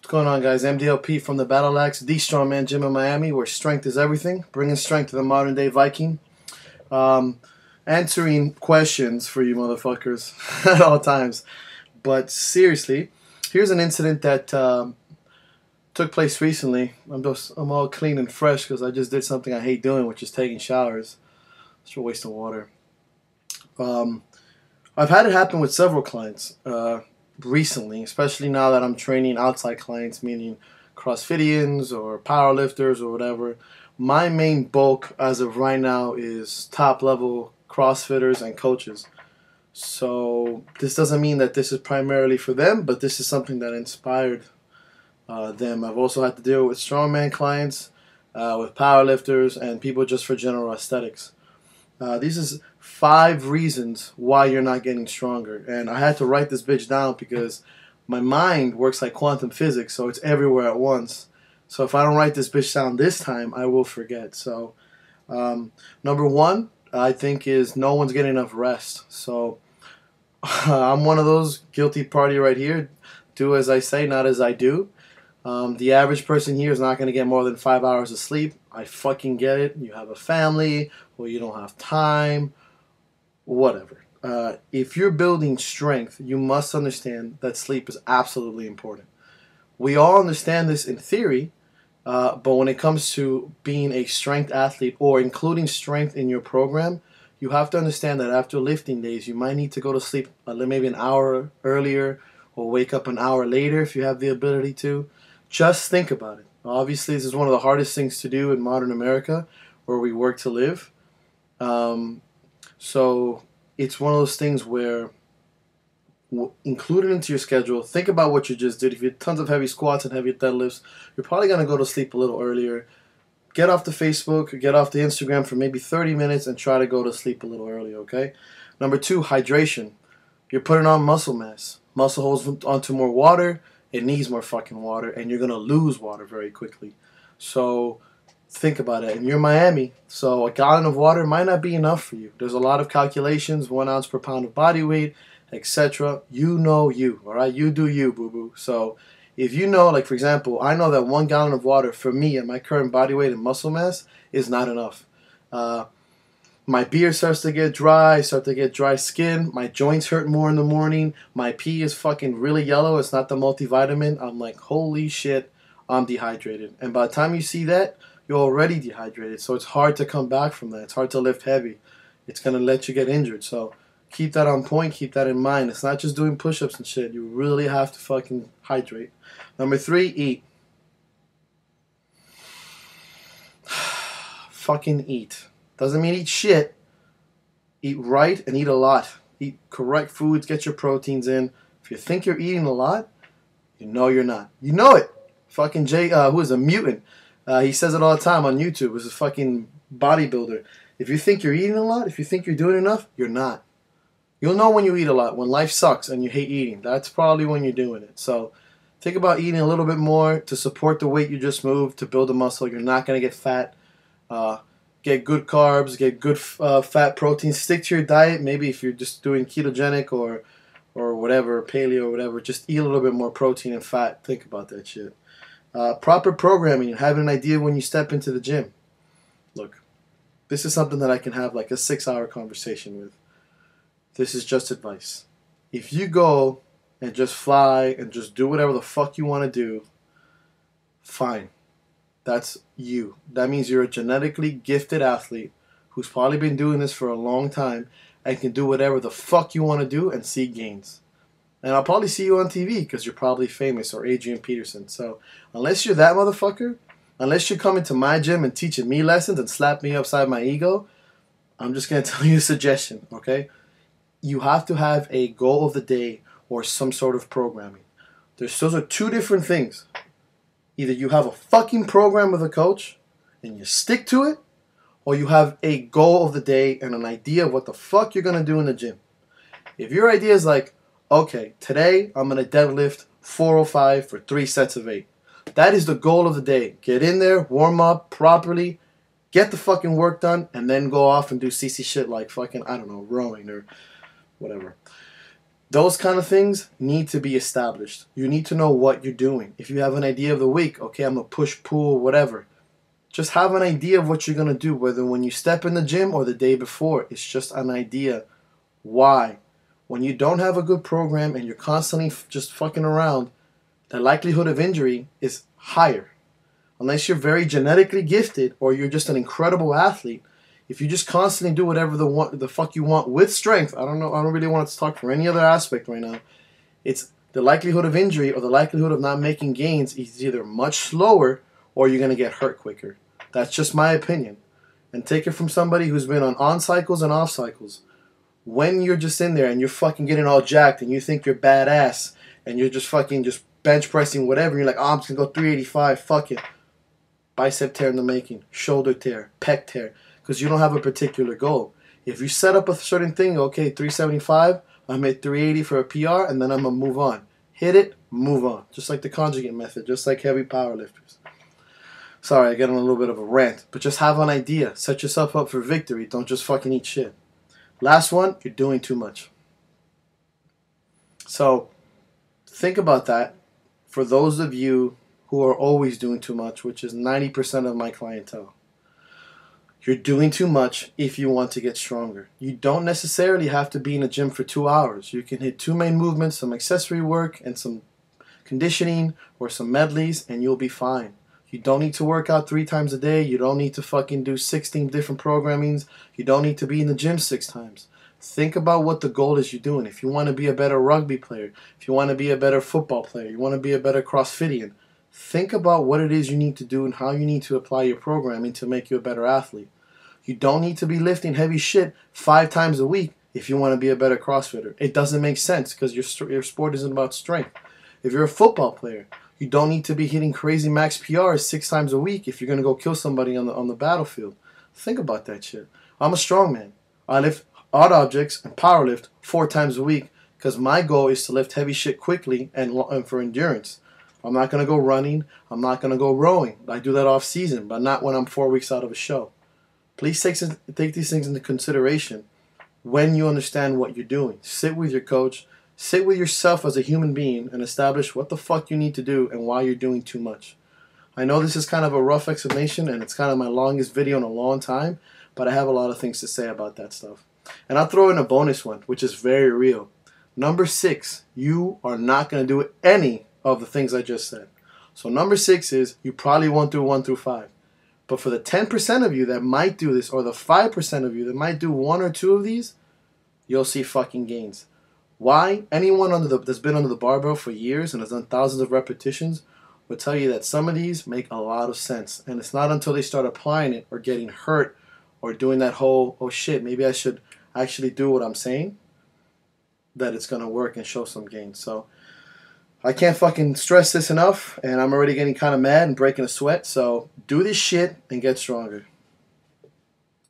What's going on, guys? MDLP from the Battle Axe, the strongman gym in Miami, where strength is everything, bringing strength to the modern day Viking. Answering questions for you motherfuckers at all times. But seriously, here's an incident that took place recently. I'm all clean and fresh because I just did something I hate doing, which is taking showers. It's a waste of water. I've had it happen with several clients recently, especially now that I'm training outside clients, meaning CrossFitians or powerlifters or whatever. My main bulk as of right now is top level CrossFitters and coaches. So this doesn't mean that this is primarily for them, but this is something that inspired them. I've also had to deal with strongman clients, with powerlifters, and people just for general aesthetics. These is 5 reasons why you're not getting stronger. And I had to write this bitch down because my mind works like quantum physics, so it's everywhere at once. So if I don't write this bitch down this time, I will forget. So number 1, I think, is no one's getting enough rest. So I'm one of those, guilty party right here. Do as I say, not as I do. The average person here is not going to get more than 5 hours of sleep. I fucking get it. You have a family, or you don't have time, whatever. If you're building strength, you must understand that sleep is absolutely important. We all understand this in theory, but when it comes to being a strength athlete or including strength in your program, you have to understand that after lifting days, you might need to go to sleep maybe an hour earlier or wake up an hour later if you have the ability to. Just think about it. Obviously, this is one of the hardest things to do in modern America, where we work to live. So it's one of those things where include it into your schedule. Think about what you just did. If you did tons of heavy squats and heavy deadlifts, you're probably going to go to sleep a little earlier. Get off the Facebook or get off the Instagram for maybe 30 minutes and try to go to sleep a little early, okay? Number 2, hydration. You're putting on muscle mass. Muscle holds onto more water. It needs more fucking water, and you're going to lose water very quickly. So think about it. And you're Miami, so a gallon of water might not be enough for you. There's a lot of calculations, 1 ounce per pound of body weight, etc. You know you, all right? You do you, boo-boo. So if you know, like for example, I know that 1 gallon of water for me and my current body weight and muscle mass is not enough. My beard starts to get dry, start to get dry skin. My joints hurt more in the morning. My pee is fucking really yellow. It's not the multivitamin. I'm like, holy shit, I'm dehydrated. And by the time you see that, you're already dehydrated. So it's hard to come back from that. It's hard to lift heavy. It's going to let you get injured. So keep that on point. Keep that in mind. It's not just doing push-ups and shit. You really have to fucking hydrate. Number 3, eat. Fucking eat. Doesn't mean eat shit. Eat right and eat a lot. Eat correct foods. Get your proteins in. If you think you're eating a lot, you know you're not. You know it. Fucking Jay, who is a mutant. He says it all the time on YouTube. He's a fucking bodybuilder. If you think you're eating a lot, if you think you're doing enough, you're not. You'll know when you eat a lot. When life sucks and you hate eating, that's probably when you're doing it. So think about eating a little bit more to support the weight you just moved, to build a muscle. You're not going to get fat. Get good carbs, get good fat protein. Stick to your diet. Maybe if you're just doing ketogenic or whatever, paleo or whatever, just eat a little bit more protein and fat. Think about that shit. Proper programming and having an idea when you step into the gym. Look, this is something that I can have like a 6-hour conversation with. This is just advice. If you go and just fly and just do whatever the fuck you want to do, fine. That's you. That means you're a genetically gifted athlete who's probably been doing this for a long time and can do whatever the fuck you want to do and see gains. And I'll probably see you on TV because you're probably famous, or Adrian Peterson. So unless you're that motherfucker, unless you're coming to my gym and teaching me lessons and slap me upside my ego, I'm just going to tell you a suggestion, okay? You have to have a goal of the day or some sort of programming. Those are 2 different things. Either you have a fucking program with a coach and you stick to it, or you have a goal of the day and an idea of what the fuck you're going to do in the gym. If your idea is like, okay, today I'm going to deadlift 405 for 3 sets of 8. That is the goal of the day. Get in there, warm up properly, get the fucking work done, and then go off and do CC shit like fucking, I don't know, rowing or whatever. Those kind of things need to be established. You need to know what you're doing. If you have an idea of the week, okay, I'm going to push, pull, whatever. Just have an idea of what you're going to do, whether when you step in the gym or the day before. It's just an idea. Why? When you don't have a good program and you're constantly just fucking around, the likelihood of injury is higher. Unless you're very genetically gifted or you're just an incredible athlete, if you just constantly do whatever the fuck you want with strength, I don't really want to talk for any other aspect right now. It's the likelihood of injury or the likelihood of not making gains is either much slower or you're going to get hurt quicker. That's just my opinion. And take it from somebody who's been on cycles and off cycles. When you're just in there and you're fucking getting all jacked and you think you're badass and you're just fucking just bench pressing whatever, and you're like, oh, I'm just going to go 385, fuck it. Bicep tear in the making, shoulder tear, pec tear. Because you don't have a particular goal. If you set up a certain thing, okay, 375, I'm at 380 for a PR, and then I'm going to move on. Hit it, move on. Just like the conjugate method, just like heavy powerlifters. Sorry, I get on a little bit of a rant, but just have an idea. Set yourself up for victory. Don't just fucking eat shit. Last one, you're doing too much. So, think about that for those of you who are always doing too much, which is 90% of my clientele. You're doing too much if you want to get stronger. You don't necessarily have to be in a gym for 2 hours. You can hit 2 main movements, some accessory work, and some conditioning or some medleys, and you'll be fine. You don't need to work out 3 times a day. You don't need to fucking do 16 different programmings. You don't need to be in the gym 6 times. Think about what the goal is you're doing. If you want to be a better rugby player, if you want to be a better football player, you want to be a better CrossFitian, think about what it is you need to do and how you need to apply your programming to make you a better athlete. You don't need to be lifting heavy shit 5 times a week if you want to be a better CrossFitter. It doesn't make sense because your sport isn't about strength. If you're a football player, you don't need to be hitting crazy max PRs 6 times a week if you're going to go kill somebody on the battlefield. Think about that shit. I'm a strongman. I lift odd objects and powerlift 4 times a week because my goal is to lift heavy shit quickly and for endurance. I'm not going to go running. I'm not going to go rowing. I do that off season, but not when I'm 4 weeks out of a show. Please take these things into consideration when you understand what you're doing. Sit with your coach. Sit with yourself as a human being and establish what the fuck you need to do and why you're doing too much. I know this is kind of a rough explanation and it's kind of my longest video in a long time, but I have a lot of things to say about that stuff. And I'll throw in a bonus one, which is very real. Number 6, you are not going to do any of the things I just said. So number 6 is you probably won't do 1 through 5. But for the 10% of you that might do this, or the 5% of you that might do 1 or 2 of these, you'll see fucking gains. Why? Anyone that's been under the barbell for years and has done thousands of repetitions will tell you that some of these make a lot of sense. And it's not until they start applying it or getting hurt or doing that whole, oh shit, maybe I should actually do what I'm saying, that it's going to work and show some gains. So I can't fucking stress this enough, and I'm already getting kind of mad and breaking a sweat. So do this shit and get stronger.